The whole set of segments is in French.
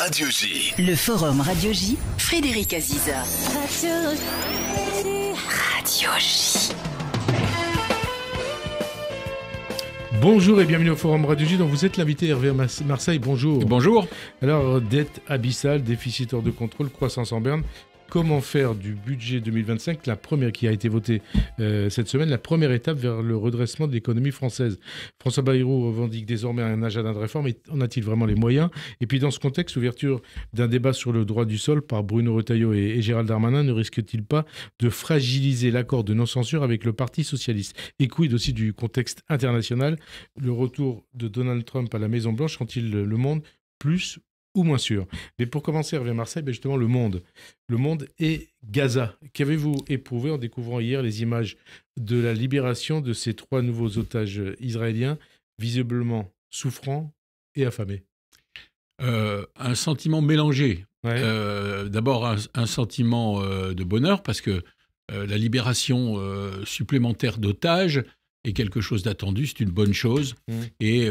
Radio J. Le Forum Radio J, Frédéric Aziza. Radio J. Bonjour et bienvenue au Forum Radio J dont vous êtes l'invité Hervé Marseille. Bonjour. Bonjour. Alors, dette abyssale, déficit hors de contrôle, croissance en berne. Comment faire du budget 2025, la première qui a été votée cette semaine, la première étape vers le redressement de l'économie française? François Bayrou revendique désormais un agenda de réforme. En a-t-il vraiment les moyens? Et puis dans ce contexte, ouverture d'un débat sur le droit du sol par Bruno Retailleau et Gérald Darmanin ne risque-t-il pas de fragiliser l'accord de non-censure avec le Parti socialiste? Et quid aussi du contexte international? Le retour de Donald Trump à la Maison-Blanche rend-il le monde plus ou moins sûr? Mais pour commencer, Hervé Marseille, justement, le monde et Gaza. Qu'avez-vous éprouvé en découvrant hier les images de la libération de ces 3 nouveaux otages israéliens, visiblement souffrants et affamés? Un sentiment mélangé. Ouais. D'abord, un sentiment de bonheur, parce que la libération supplémentaire d'otages est quelque chose d'attendu, c'est une bonne chose, et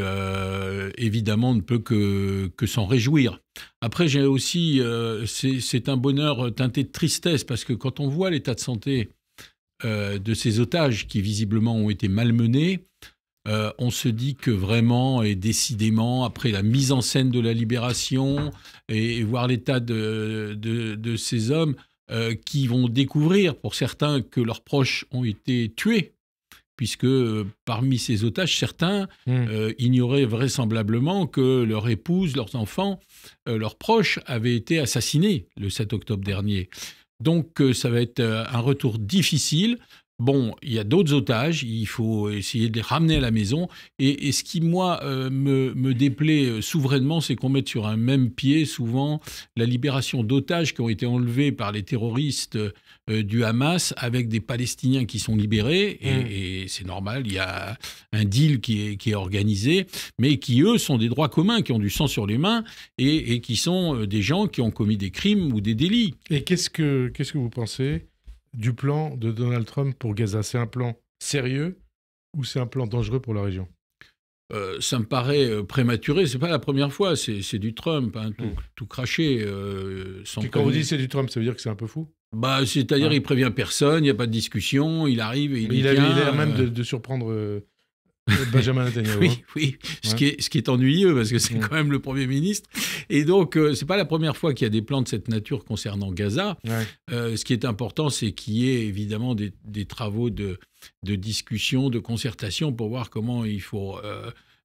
évidemment, on ne peut que s'en réjouir. Après, j'ai aussi, c'est un bonheur teinté de tristesse, parce que quand on voit l'état de santé de ces otages qui visiblement ont été malmenés, on se dit que vraiment et décidément, après la mise en scène de la libération et voir l'état de ces hommes qui vont découvrir, pour certains, que leurs proches ont été tués, puisque parmi ces otages, certains ignoraient vraisemblablement que leur épouse, leurs enfants, leurs proches avaient été assassinés le 7 octobre dernier. Donc ça va être un retour difficile. Bon, il y a d'autres otages, il faut essayer de les ramener à la maison. Et ce qui, moi, me déplaît souverainement, c'est qu'on mette sur un même pied, souvent, la libération d'otages qui ont été enlevés par les terroristes du Hamas avec des Palestiniens qui sont libérés. Et c'est normal, il y a un deal qui est organisé, mais qui, eux, sont des droits communs, qui ont du sang sur les mains et qui sont des gens qui ont commis des crimes ou des délits. Et qu'est-ce que vous pensez du plan de Donald Trump pour Gaza? C'est un plan sérieux ou c'est un plan dangereux pour la région? Ça me paraît prématuré. C'est pas la première fois. C'est du Trump, hein, tout craché. Quand vous dites c'est du Trump, ça veut dire que c'est un peu fou? C'est-à-dire il prévient personne, il n'y a pas de discussion, il arrive et il a l'air même de surprendre Benjamin Netanyahu. Oui. Ce qui est ennuyeux, parce que c'est quand même le Premier ministre. Et donc, c'est pas la première fois qu'il y a des plans de cette nature concernant Gaza. Ce qui est important, c'est qu'il y ait évidemment des travaux de discussion, de concertation pour voir comment il faut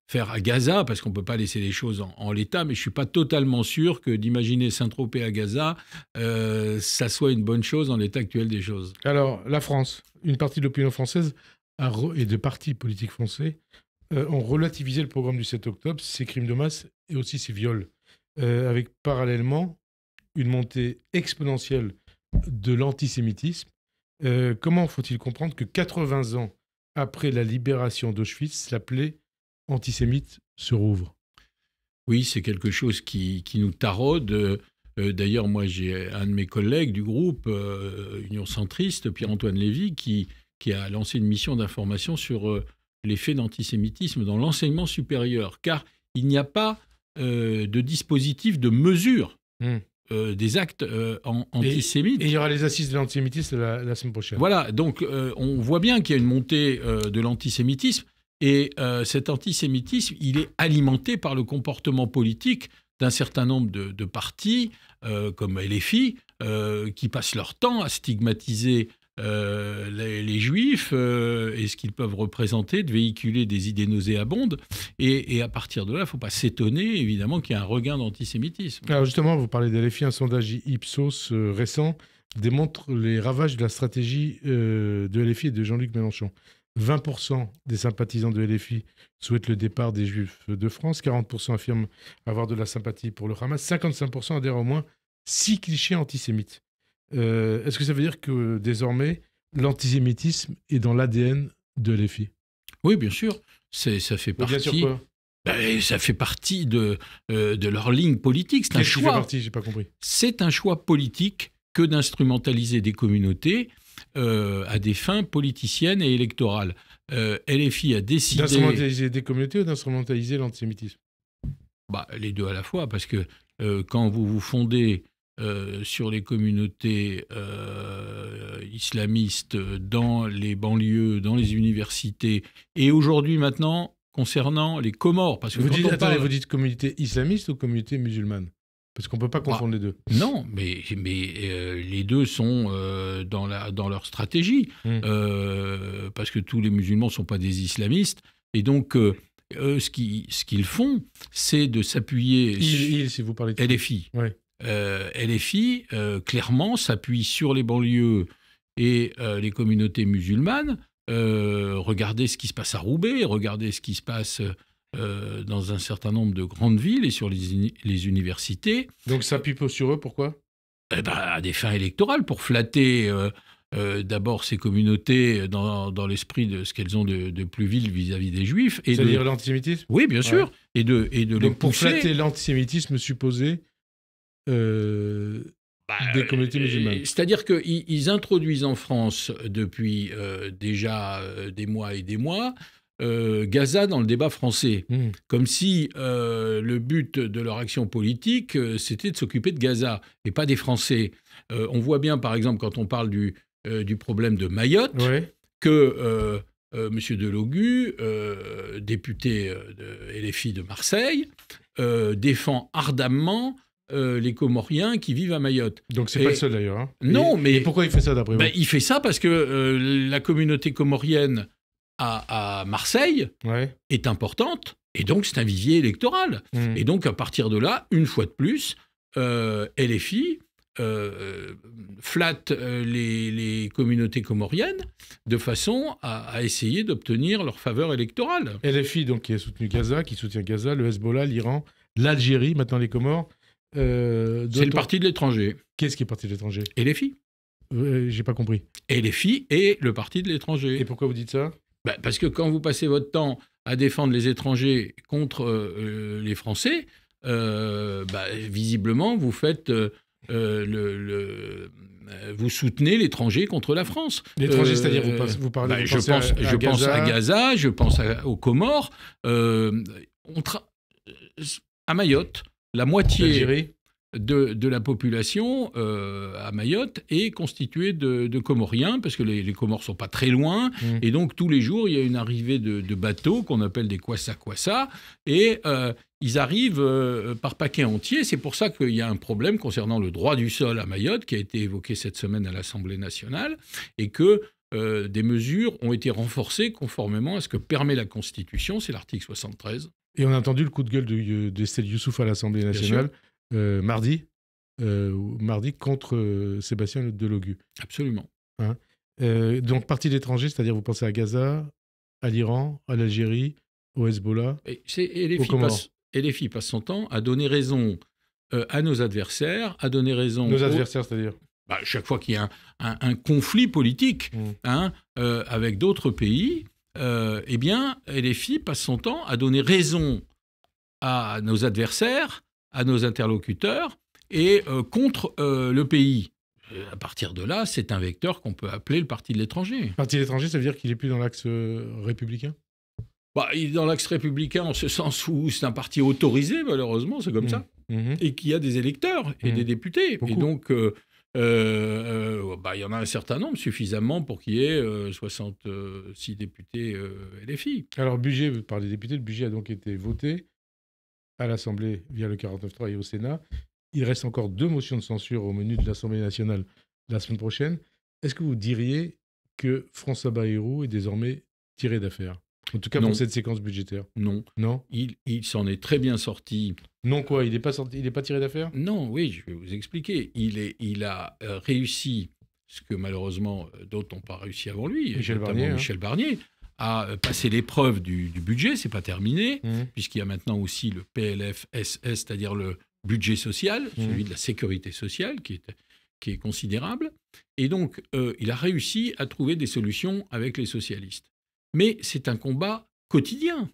faire à Gaza, parce qu'on ne peut pas laisser les choses en l'état, mais je ne suis pas totalement sûr que d'imaginer Saint-Tropez à Gaza, ça soit une bonne chose en l'état actuel des choses. Alors, la France, une partie de l'opinion française et de partis politiques français ont relativisé le programme du 7 octobre, ses crimes de masse et aussi ses viols, avec parallèlement une montée exponentielle de l'antisémitisme. Comment faut-il comprendre que 80 ans après la libération d'Auschwitz, la plaie antisémite se rouvre? Oui, c'est quelque chose qui nous taraude. D'ailleurs, moi, j'ai un de mes collègues du groupe Union Centriste, Pierre-Antoine Lévy, qui a lancé une mission d'information sur les faits d'antisémitisme dans l'enseignement supérieur, car il n'y a pas de dispositif de mesure des actes antisémites. Et il y aura les assises de l'antisémitisme la semaine prochaine. Voilà, donc on voit bien qu'il y a une montée de l'antisémitisme, et cet antisémitisme, il est alimenté par le comportement politique d'un certain nombre de partis, comme LFI, qui passent leur temps à stigmatiser les Juifs et ce qu'ils peuvent représenter, de véhiculer des idées nauséabondes. Et à partir de là, il ne faut pas s'étonner, évidemment, qu'il y ait un regain d'antisémitisme. Alors justement, vous parlez des LFI, un sondage Ipsos récent démontre les ravages de la stratégie de LFI et de Jean-Luc Mélenchon. 20% des sympathisants de LFI souhaitent le départ des Juifs de France, 40% affirment avoir de la sympathie pour le Hamas, 55% adhèrent au moins 6 clichés antisémites. Est-ce que ça veut dire que désormais, l'antisémitisme est dans l'ADN de LFI? Oui, bien sûr. Ça fait partie. Bien sûr quoi? Ça fait partie de leur ligne politique. C'est un choix. Fait partie, j'ai pas compris. C'est un choix politique que d'instrumentaliser des communautés à des fins politiciennes et électorales. LFI a décidé... D'instrumentaliser des communautés ou d'instrumentaliser l'antisémitisme? Les deux à la fois, parce que quand vous vous fondez sur les communautés islamistes dans les banlieues, dans les universités, et aujourd'hui maintenant concernant les Comores, parce que vous dites communauté islamiste ou communauté musulmane? Parce qu'on ne peut pas confondre les deux. Non, mais les deux sont dans leur stratégie, parce que tous les musulmans ne sont pas des islamistes, et donc ce qu'ils font, c'est de s'appuyer sur si vous parlez de LFI. Ouais. LFI, clairement, s'appuie sur les banlieues et les communautés musulmanes. Regardez ce qui se passe à Roubaix, regardez ce qui se passe dans un certain nombre de grandes villes et sur les universités. Donc ça s'appuie sur eux, pourquoi? À des fins électorales, pour flatter d'abord ces communautés dans l'esprit de ce qu'elles ont de plus vil vis-à-vis des Juifs. C'est-à-dire l'antisémitisme? Oui, bien sûr. Ouais. Et de les donc pour pousser... flatter l'antisémitisme supposé des communautés musulmanes. C'est-à-dire qu'ils introduisent en France depuis déjà des mois et des mois Gaza dans le débat français, comme si le but de leur action politique, c'était de s'occuper de Gaza et pas des Français. On voit bien, par exemple, quand on parle du problème de Mayotte, que M. Delogu, député de LFI de Marseille, défend ardemment les Comoriens qui vivent à Mayotte. Donc c'est pas le seul d'ailleurs. Hein. Non, mais... Et pourquoi il fait ça d'après vous? Il fait ça parce que la communauté comorienne à Marseille est importante, et donc c'est un vivier électoral. Et donc à partir de là, une fois de plus, LFI flatte les communautés comoriennes de façon à essayer d'obtenir leur faveur électorale. LFI, donc, qui soutient Gaza, le Hezbollah, l'Iran, l'Algérie, maintenant les Comores. C'est le parti de l'étranger. Qu'est-ce qui est parti de l'étranger? LFI. J'ai pas compris. LFI est le parti de l'étranger. Et pourquoi vous dites ça? Parce que quand vous passez votre temps à défendre les étrangers contre les Français, visiblement, vous faites vous soutenez l'étranger contre la France. L'étranger, c'est-à-dire vous parlez je pense à Gaza, je pense aux Comores, à Mayotte. La moitié de la population à Mayotte est constituée de Comoriens, parce que les Comores ne sont pas très loin, et donc tous les jours, il y a une arrivée de bateaux qu'on appelle des kwassa-kwassa, et ils arrivent par paquets entiers. C'est pour ça qu'il y a un problème concernant le droit du sol à Mayotte, qui a été évoqué cette semaine à l'Assemblée nationale, et que des mesures ont été renforcées conformément à ce que permet la Constitution, c'est l'article 73. Et on a entendu le coup de gueule d'Estelle Youssouf à l'Assemblée nationale mardi contre Sébastien Delogu. Absolument. Hein, donc parti d'étranger, c'est-à-dire vous pensez à Gaza, à l'Iran, à l'Algérie, au Hezbollah, aux Comores. LFI passe son temps à donner raison à nos adversaires, à donner raison... Nos adversaires, c'est-à-dire chaque fois qu'il y a un conflit politique avec d'autres pays, eh bien, LFI passe son temps à donner raison à nos adversaires, à nos interlocuteurs, et contre le pays. À partir de là, c'est un vecteur qu'on peut appeler le parti de l'étranger. Le parti de l'étranger, ça veut dire qu'il n'est plus dans l'axe républicain? Il est dans l'axe républicain en ce sens où c'est un parti autorisé, malheureusement, c'est comme ça, et qui a des électeurs et des députés. Beaucoup. Et donc, il y en a un certain nombre, suffisamment pour qu'il y ait 66 députés LFI. Alors, budget, vous parlez des députés, le budget a donc été voté à l'Assemblée via le 49.3 et au Sénat. Il reste encore 2 motions de censure au menu de l'Assemblée nationale la semaine prochaine. Est-ce que vous diriez que François Bayrou est désormais tiré d'affaire? En tout cas, pour cette séquence budgétaire. Non. Non. Il s'en est très bien sorti. Non quoi? Il n'est pas tiré d'affaire? Non, oui, je vais vous expliquer. Il a réussi, ce que malheureusement d'autres n'ont pas réussi avant lui, Michel Barnier, à passer l'épreuve du budget. C'est pas terminé, puisqu'il y a maintenant aussi le PLFSS, c'est-à-dire le budget social, celui de la sécurité sociale, qui est considérable. Et donc, il a réussi à trouver des solutions avec les socialistes. Mais c'est un combat quotidien,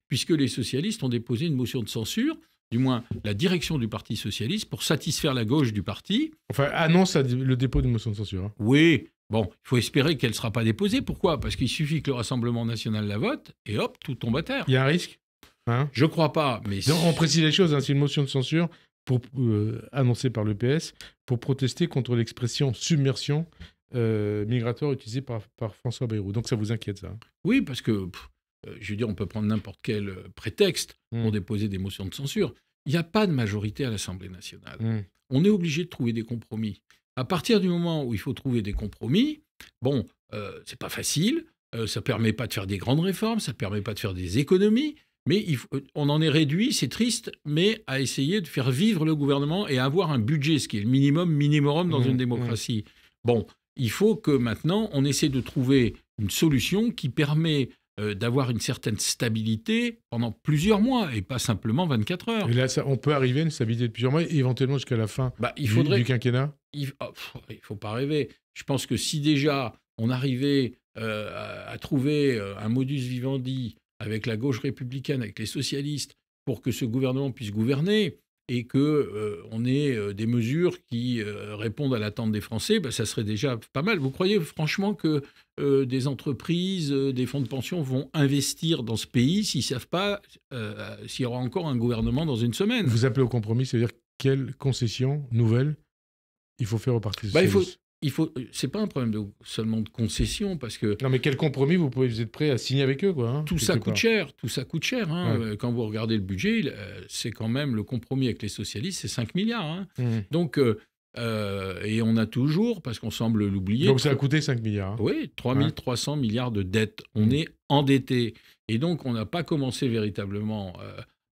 puisque les socialistes ont déposé une motion de censure, du moins la direction du Parti socialiste, pour satisfaire la gauche du parti. Enfin, annonce le dépôt d'une motion de censure. Hein. Oui, bon, il faut espérer qu'elle ne sera pas déposée. Pourquoi? Parce qu'il suffit que le Rassemblement national la vote, et hop, tout tombe à terre. Il y a un risque? Je ne crois pas. Mais on précise les choses, hein, c'est une motion de censure annoncée par le PS pour protester contre l'expression submersion migratoire utilisée par François Bayrou. Donc ça vous inquiète, ça? Oui, parce que, je veux dire, on peut prendre n'importe quel prétexte pour déposer des motions de censure. Il n'y a pas de majorité à l'Assemblée nationale. On est obligé de trouver des compromis. À partir du moment où il faut trouver des compromis, bon, c'est pas facile, ça permet pas de faire des grandes réformes, ça permet pas de faire des économies, mais on en est réduit, c'est triste, mais à essayer de faire vivre le gouvernement et à avoir un budget, ce qui est le minimum dans une démocratie. Bon, il faut que maintenant, on essaie de trouver une solution qui permet d'avoir une certaine stabilité pendant plusieurs mois et pas simplement 24 heures. Et là, on peut arriver à une stabilité de plusieurs mois, éventuellement jusqu'à la fin du quinquennat? Il ne faut pas rêver. Je pense que si déjà on arrivait à trouver un modus vivendi avec la gauche républicaine, avec les socialistes, pour que ce gouvernement puisse gouverner et qu'on ait des mesures qui répondent à l'attente des Français, ça serait déjà pas mal. Vous croyez franchement que des entreprises, des fonds de pension vont investir dans ce pays s'ils ne savent pas s'il y aura encore un gouvernement dans une semaine? Vous appelez au compromis, c'est-à-dire quelles concessions nouvelles il faut faire au Parti socialiste? C'est pas un problème seulement de concession, parce que... Non, mais quel compromis vous êtes prêt à signer avec eux, quoi, tout ça coûte cher. Ouais. Quand vous regardez le budget, c'est quand même le compromis avec les socialistes, c'est 5 milliards. Donc, et on a toujours, parce qu'on semble l'oublier... Donc ça a coûté 5 milliards. Oui, 3 300 milliards de dettes. On est endetté. Et donc, on n'a pas commencé véritablement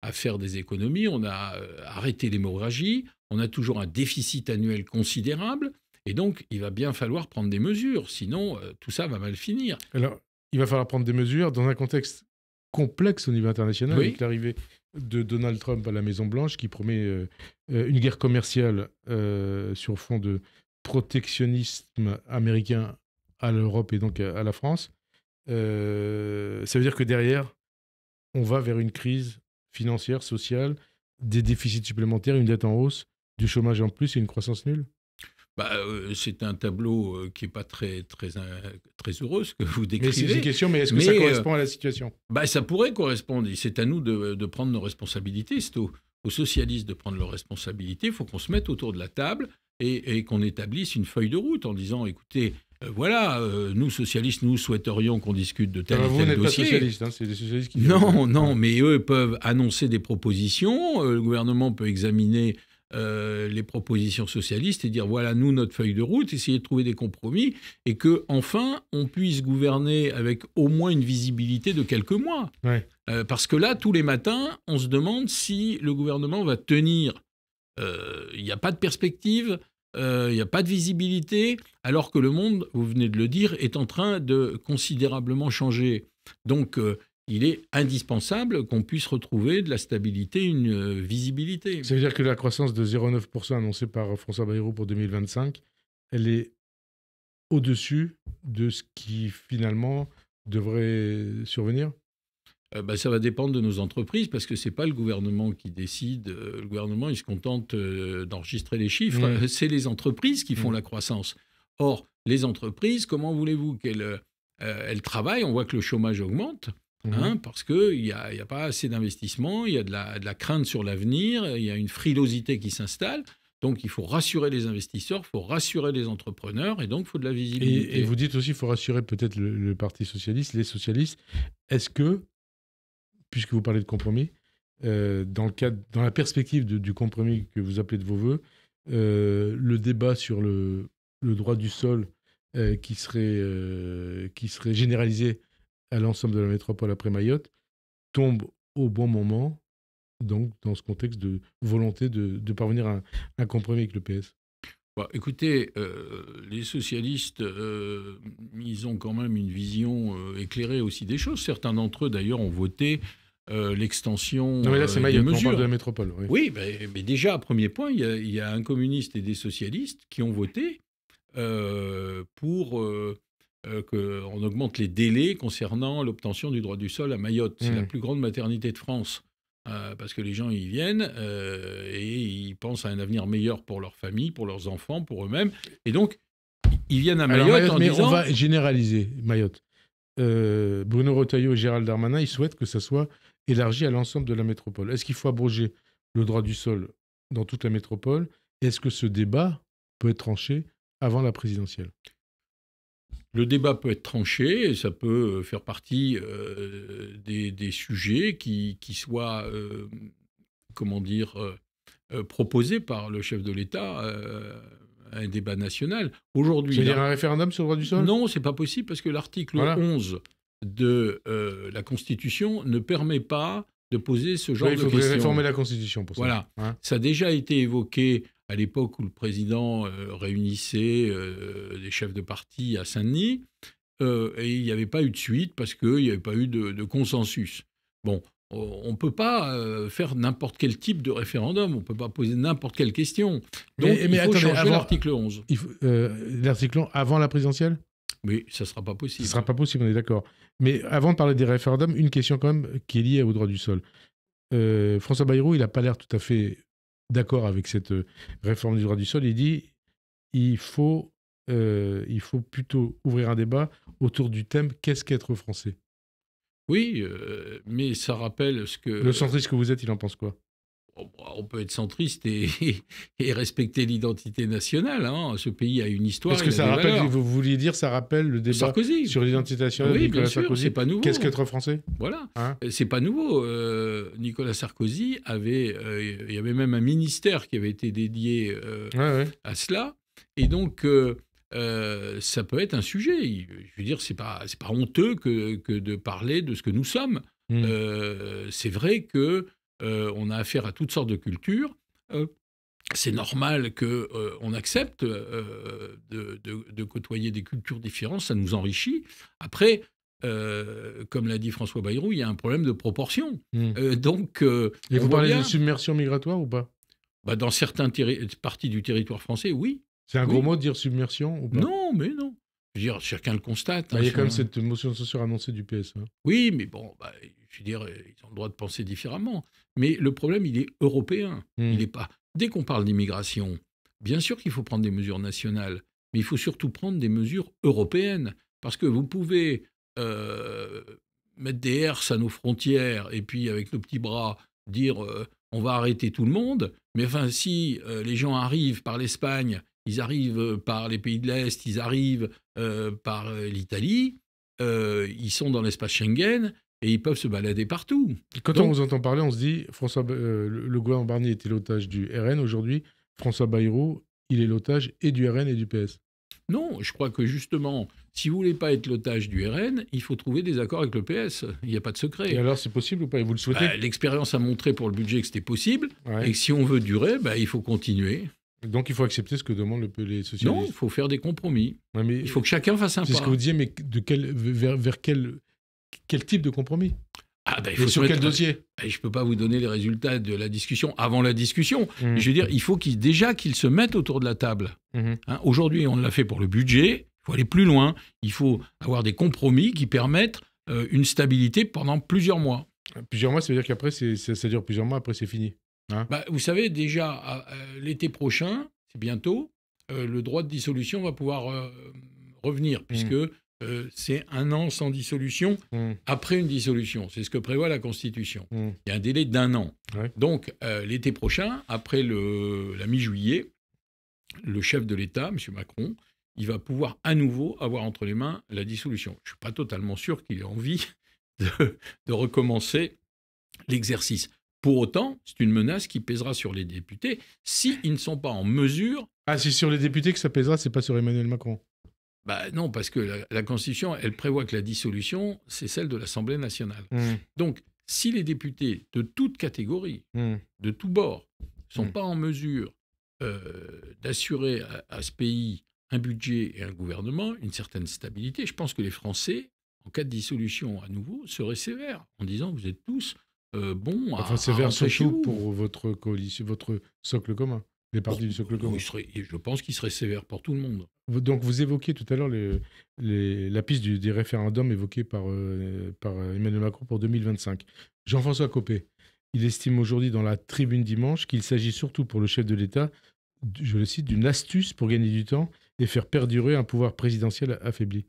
à faire des économies. On a arrêté l'hémorragie. On a toujours un déficit annuel considérable. Et donc, il va bien falloir prendre des mesures, sinon tout ça va mal finir. Alors, il va falloir prendre des mesures dans un contexte complexe au niveau international, avec l'arrivée de Donald Trump à la Maison-Blanche, qui promet une guerre commerciale sur fond de protectionnisme américain à l'Europe et donc à la France. Ça veut dire que derrière, on va vers une crise financière, sociale, des déficits supplémentaires, une dette en hausse, du chômage en plus et une croissance nulle? C'est un tableau qui n'est pas très heureux, ce que vous décrivez. Mais c'est une question, mais est-ce que ça correspond à la situation? Ça pourrait correspondre. C'est à nous de prendre nos responsabilités. C'est aux socialistes de prendre leurs responsabilités. Il faut qu'on se mette autour de la table et qu'on établisse une feuille de route en disant, écoutez, voilà, nous, socialistes, nous souhaiterions qu'on discute de tel et tel dossier. Vous n'êtes pas socialiste, c'est des socialistes qui... Non, mais eux peuvent annoncer des propositions. Le gouvernement peut examiner les propositions socialistes et dire voilà, nous, notre feuille de route, essayer de trouver des compromis et qu'enfin, on puisse gouverner avec au moins une visibilité de quelques mois. Ouais. Parce que là, tous les matins, on se demande si le gouvernement va tenir. Il n'y a pas de perspective, il n'y a pas de visibilité, alors que le monde, vous venez de le dire, est en train de considérablement changer. Donc, il est indispensable qu'on puisse retrouver de la stabilité, une visibilité. Ça veut dire que la croissance de 0,9% annoncée par François Bayrou pour 2025, elle est au-dessus de ce qui, finalement, devrait survenir? Ça va dépendre de nos entreprises, parce que ce n'est pas le gouvernement qui décide. Le gouvernement, il se contente d'enregistrer les chiffres. C'est les entreprises qui font la croissance. Or, les entreprises, comment voulez-vous qu'elles travaillent? On voit que le chômage augmente. Parce qu'il n'y a pas assez d'investissement, il y a de la crainte sur l'avenir, il y a une frilosité qui s'installe. Donc, il faut rassurer les investisseurs, il faut rassurer les entrepreneurs, et donc, il faut de la visibilité. Et vous dites aussi qu'il faut rassurer peut-être le Parti socialiste, les socialistes. Est-ce que, puisque vous parlez de compromis, dans la perspective du compromis que vous appelez de vos voeux, le débat sur le droit du sol qui serait généralisé à l'ensemble de la métropole après Mayotte, tombe au bon moment, donc dans ce contexte de volonté de parvenir à un compromis avec le PS? Écoutez, les socialistes, ils ont quand même une vision éclairée aussi des choses. Certains d'entre eux, d'ailleurs, ont voté l'extension non, mais là, c'est Mayotte, des mesures. On parle de la métropole. Oui, mais déjà, à premier point, il y a un communiste et des socialistes qui ont voté pour... qu'on augmente les délais concernant l'obtention du droit du sol à Mayotte. C'est la plus grande maternité de France, parce que les gens y viennent et ils pensent à un avenir meilleur pour leur famille, pour leurs enfants, pour eux-mêmes. Et donc, ils viennent à Mayotte en disant... on va généraliser Mayotte. Bruno Retailleau et Gérald Darmanin, ils souhaitent que ça soit élargi à l'ensemble de la métropole. Est-ce qu'il faut abroger le droit du sol dans toute la métropole. Est-ce que ce débat peut être tranché avant la présidentielle? Le débat peut être tranché et ça peut faire partie des sujets qui soient, comment dire, proposés par le chef de l'État à un débat national. Aujourd'hui, C'est-à-dire un référendum sur le droit du sol? non, c'est pas possible parce que l'article 11 de la Constitution ne permet pas de poser ce genre de questions. Il faudrait réformer la Constitution pour ça. Voilà. Ça a déjà été évoqué à l'époque où le président réunissait des chefs de parti à Saint-Denis, et il n'y avait pas eu de suite parce qu'il n'y avait pas eu de consensus. Bon, on ne peut pas faire n'importe quel type de référendum, on ne peut pas poser n'importe quelle question. Donc il faut changer l'article 11. L'article 11 avant la présidentielle? Oui, ça ne sera pas possible. Ce ne sera pas possible, on est d'accord. Mais avant de parler des référendums, une question quand même qui est liée au droit du sol. François Bayrou, il n'a pas l'air tout à fait d'accord avec cette réforme du droit du sol. Il dit il faut plutôt ouvrir un débat autour du thème « Qu'est-ce qu'être français ?» Oui, mais ça rappelle ce que... Le centriste que vous êtes, il en pense quoi? On peut être centriste et respecter l'identité nationale. Hein. Ce pays a une histoire. Est-ce que ça rappelle, vous vouliez dire, ça rappelle le débat Sarkozy. Sur l'identité nationale de Nicolas Sarkozy? C'est pas nouveau. Qu'est-ce qu'être français? Voilà, c'est pas nouveau. Nicolas Sarkozy il y avait même un ministère qui avait été dédié à cela. Et donc, ça peut être un sujet. Je veux dire, c'est pas honteux que de parler de ce que nous sommes. C'est vrai que on a affaire à toutes sortes de cultures. C'est normal qu'on accepte de côtoyer des cultures différentes, ça nous enrichit. Après, comme l'a dit François Bayrou, il y a un problème de proportion. Donc, et vous parlez de submersion migratoire ou pas? Dans certaines parties du territoire français, oui. C'est un gros mot de dire submersion ou pas? Non, mais non. Je veux dire, chacun le constate. Il y a quand même cette motion de censure annoncée du PS. Oui, mais bon, je veux dire, ils ont le droit de penser différemment. Mais le problème, il est européen. Il est pas. Dès qu'on parle d'immigration, bien sûr qu'il faut prendre des mesures nationales, mais il faut surtout prendre des mesures européennes. Parce que vous pouvez mettre des herses à nos frontières et puis, avec nos petits bras, dire on va arrêter tout le monde. Mais enfin, si les gens arrivent par l'Espagne, ils arrivent par les pays de l'Est, ils arrivent par l'Italie, ils sont dans l'espace Schengen et ils peuvent se balader partout. Quand on vous entend parler, on se dit le gouvernement Barnier était l'otage du RN. Aujourd'hui, François Bayrou, il est l'otage et du RN et du PS. Non, je crois que justement, si vous ne voulez pas être l'otage du RN, il faut trouver des accords avec le PS. Il n'y a pas de secret. Et alors, c'est possible ou pas? Et vous le souhaitez? L'expérience a montré pour le budget que c'était possible. Et que si on veut durer, il faut continuer. Donc il faut accepter ce que demandent les socialistes. Non, il faut faire des compromis. Mais il faut que chacun fasse un pas. C'est ce que vous disiez, mais vers quel type de compromis? Il faut sur quel dossier? Je ne peux pas vous donner les résultats de la discussion avant la discussion. Je veux dire, il faut déjà qu'ils se mettent autour de la table. Aujourd'hui, on l'a fait pour le budget. Il faut aller plus loin. Il faut avoir des compromis qui permettent une stabilité pendant plusieurs mois. Plusieurs mois, ça veut dire qu'après, ça dure plusieurs mois, après c'est fini. Vous savez, déjà, l'été prochain, c'est bientôt, le droit de dissolution va pouvoir revenir, puisque c'est 1 an sans dissolution après une dissolution. C'est ce que prévoit la Constitution. Il y a un délai d'1 an. Donc, l'été prochain, après la mi-juillet, le chef de l'État, M. Macron, il va pouvoir à nouveau avoir entre les mains la dissolution. Je ne suis pas totalement sûr qu'il ait envie de recommencer l'exercice. Pour autant, c'est une menace qui pèsera sur les députés s'ils ne sont pas en mesure... c'est sur les députés que ça pèsera, c'est pas sur Emmanuel Macron? Non, parce que la Constitution, elle prévoit que la dissolution, c'est celle de l'Assemblée nationale. Donc, si les députés de toute catégorie, de tous bords, ne sont pas en mesure d'assurer à ce pays un budget et un gouvernement, une certaine stabilité, je pense que les Français, en cas de dissolution à nouveau, seraient sévères, en disant vous êtes tous... sévère surtout pour votre coalition, votre socle commun, les partis du socle commun. Je pense qu'il serait sévère pour tout le monde. Donc vous évoquiez tout à l'heure la piste des référendums évoqués par Emmanuel Macron pour 2025. Jean-François Copé, il estime aujourd'hui dans la Tribune dimanche qu'il s'agit surtout pour le chef de l'État, je le cite, d'une astuce pour gagner du temps et faire perdurer un pouvoir présidentiel affaibli.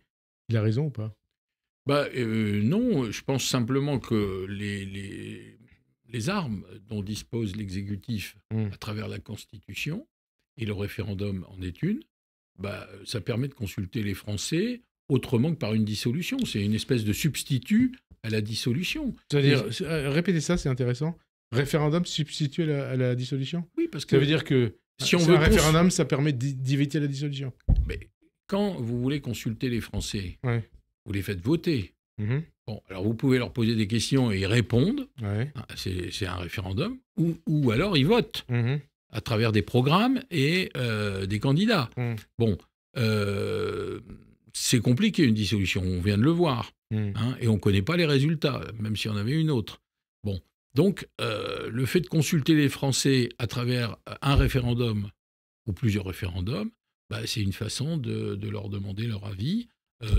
Il a raison ou pas? Non, je pense simplement que les armes dont dispose l'exécutif à travers la Constitution, et le référendum en est une, ça permet de consulter les Français autrement que par une dissolution. C'est une espèce de substitut à la dissolution. C'est-à-dire, répétez ça, c'est intéressant. Référendum substitué à la dissolution? Oui, parce que... Ça veut dire que si on veut un référendum, ça permet d'éviter la dissolution. Mais quand vous voulez consulter les Français, ouais. Vous les faites voter. Bon, alors vous pouvez leur poser des questions et ils répondent. Ouais. C'est un référendum. Ou alors ils votent à travers des programmes et des candidats. Bon, c'est compliqué une dissolution, on vient de le voir. Et on ne connaît pas les résultats, même s'il y en avait une autre. Bon, donc le fait de consulter les Français à travers un référendum ou plusieurs référendums, c'est une façon de leur demander leur avis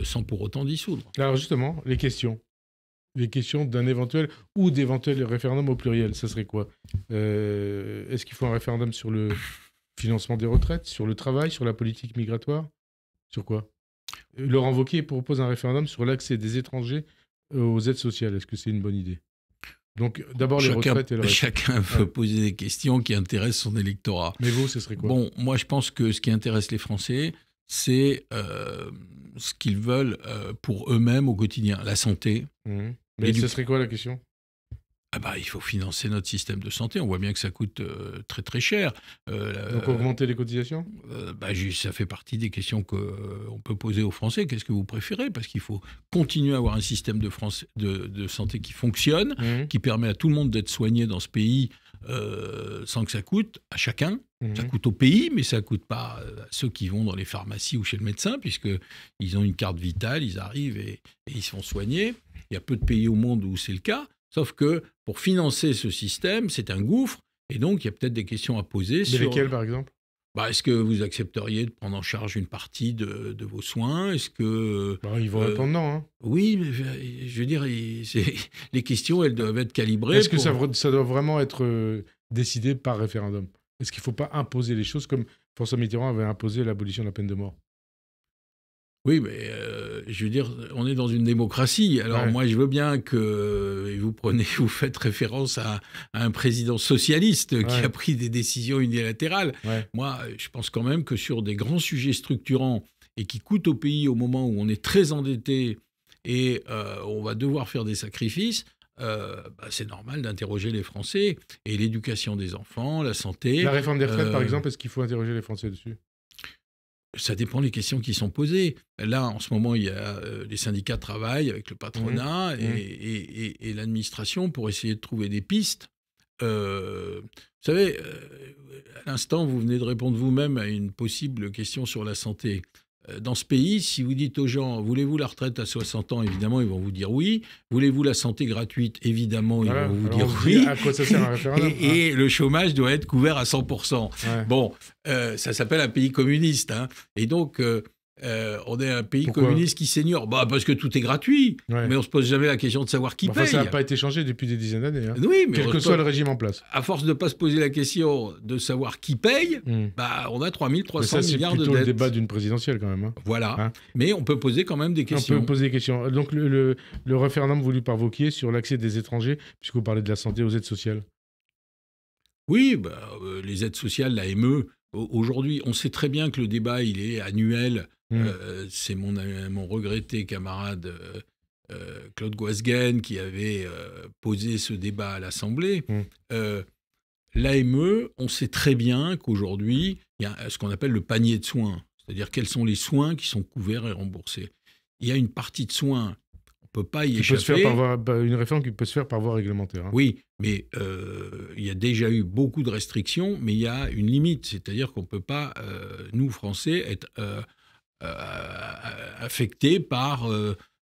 sans pour autant dissoudre. Alors justement, les questions d'un éventuel ou d'éventuels référendums au pluriel, ça serait quoi? Est-ce qu'il faut un référendum sur le financement des retraites, sur le travail, sur la politique migratoire? Sur quoi? Laurent Wauquiez propose un référendum sur l'accès des étrangers aux aides sociales. Est-ce que c'est une bonne idée? Donc d'abord les retraites et le reste. Chacun peut poser des questions qui intéressent son électorat. Mais vous, ce serait quoi? Bon, moi je pense que ce qui intéresse les Français, c'est ce qu'ils veulent pour eux-mêmes au quotidien, la santé. Mais ce serait quoi la question? Il faut financer notre système de santé. On voit bien que ça coûte très très cher. Donc augmenter les cotisations? Ça fait partie des questions qu'on peut poser aux Français. Qu'est-ce que vous préférez? Parce qu'il faut continuer à avoir un système de santé qui fonctionne, qui permet à tout le monde d'être soigné dans ce pays sans que ça coûte à chacun. Ça coûte au pays, mais ça ne coûte pas à ceux qui vont dans les pharmacies ou chez le médecin, puisqu'ils ont une carte vitale, ils arrivent et ils se font soigner. Il y a peu de pays au monde où c'est le cas. Sauf que pour financer ce système, c'est un gouffre. Et donc, il y a peut-être des questions à poser. Mais lesquelles, par exemple? Est-ce que vous accepteriez de prendre en charge une partie de vos soins? Est-ce que... ils vont répondre non. Hein. Oui, mais je veux dire, les questions, elles doivent être calibrées. Est-ce que ça doit vraiment être décidé par référendum? Est-ce qu'il ne faut pas imposer les choses comme François Mitterrand avait imposé l'abolition de la peine de mort? Oui, mais je veux dire, on est dans une démocratie. Alors moi, je veux bien que vous faites référence à un président socialiste qui a pris des décisions unilatérales. Moi, je pense quand même que sur des grands sujets structurants et qui coûtent au pays au moment où on est très endetté et on va devoir faire des sacrifices, c'est normal d'interroger les Français. Et l'éducation des enfants, la santé... La réforme des retraites, par exemple, est-ce qu'il faut interroger les Français dessus? Ça dépend des questions qui sont posées. Là, en ce moment, il y a les syndicats travaillent avec le patronat et l'administration pour essayer de trouver des pistes. Vous savez, à l'instant, vous venez de répondre vous-même à une possible question sur la santé. Dans ce pays, si vous dites aux gens « Voulez-vous la retraite à 60 ans » évidemment, ils vont vous dire oui. « Voulez-vous la santé gratuite ?» évidemment, ils vont vous dire oui. À quoi ça sert un référendum? Et le chômage doit être couvert à 100%. Bon, ça s'appelle un pays communiste. Et donc, on est un pays communiste qui s'ignore. Parce que tout est gratuit. Mais on ne se pose jamais la question de savoir qui paye. Ça n'a pas été changé depuis des dizaines d'années. Hein. Oui, mais quel que soit le régime en place. À force de ne pas se poser la question de savoir qui paye, on a 3 300 milliards de dettes. C'est plutôt le débat d'une présidentielle quand même. Hein. Voilà. Hein, mais on peut poser quand même des questions. On peut poser des questions. Donc le référendum voulu par Wauquiez sur l'accès des étrangers, puisque vous parlez de la santé, aux aides sociales. Oui, les aides sociales, la ME. Aujourd'hui, on sait très bien que le débat, il est annuel. C'est mon regretté camarade Claude Goisguen qui avait posé ce débat à l'Assemblée. L'AME, on sait très bien qu'aujourd'hui, il y a ce qu'on appelle le panier de soins, c'est-à-dire quels sont les soins qui sont couverts et remboursés. Il y a une partie de soins, on ne peut pas y échapper. Une réforme qui peut se faire par voie réglementaire. Hein. Oui, mais il y a déjà eu beaucoup de restrictions, mais il y a une limite, c'est-à-dire qu'on ne peut pas, nous, Français, être... affectés par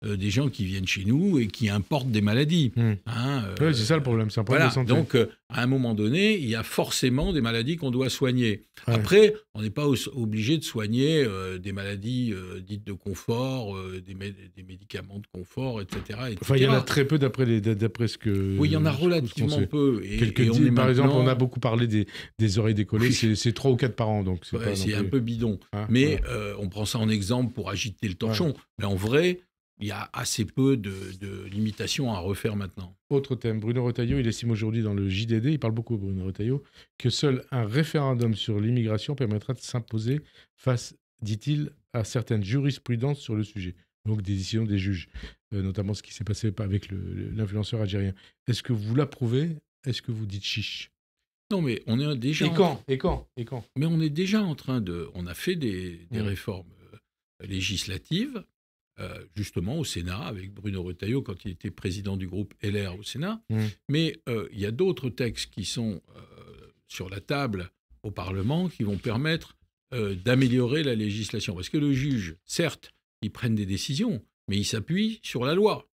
des gens qui viennent chez nous et qui importent des maladies. Oui, c'est ça le problème, c'est un problème de santé. Donc, à un moment donné, il y a forcément des maladies qu'on doit soigner. Après, on n'est pas obligé de soigner des maladies dites de confort, des médicaments de confort, etc. Enfin, il y en a très peu d'après ce que... Oui, il y en a relativement peu. Par exemple, on a beaucoup parlé des oreilles décollées, c'est 3 ou 4 par an. Donc c'est un peu bidon. Mais on prend ça en exemple pour agiter le torchon. Mais en vrai... il y a assez peu de limitations à refaire maintenant. Autre thème, Bruno Retailleau, il estime aujourd'hui dans le JDD, il parle beaucoup Bruno Retailleau, que seul un référendum sur l'immigration permettra de s'imposer face, dit-il, à certaines jurisprudences sur le sujet. Donc des décisions des juges, notamment ce qui s'est passé avec l'influenceur algérien. Est-ce que vous l'approuvez? Est-ce que vous dites chiche? Non, mais on est déjà... Et quand Mais on est déjà en train de... On a fait des réformes législatives, justement au Sénat, avec Bruno Retailleau, quand il était président du groupe LR au Sénat. Mais il y a d'autres textes qui sont sur la table au Parlement qui vont permettre d'améliorer la législation. Parce que le juge, certes, il prenne des décisions, mais il s'appuie sur la loi,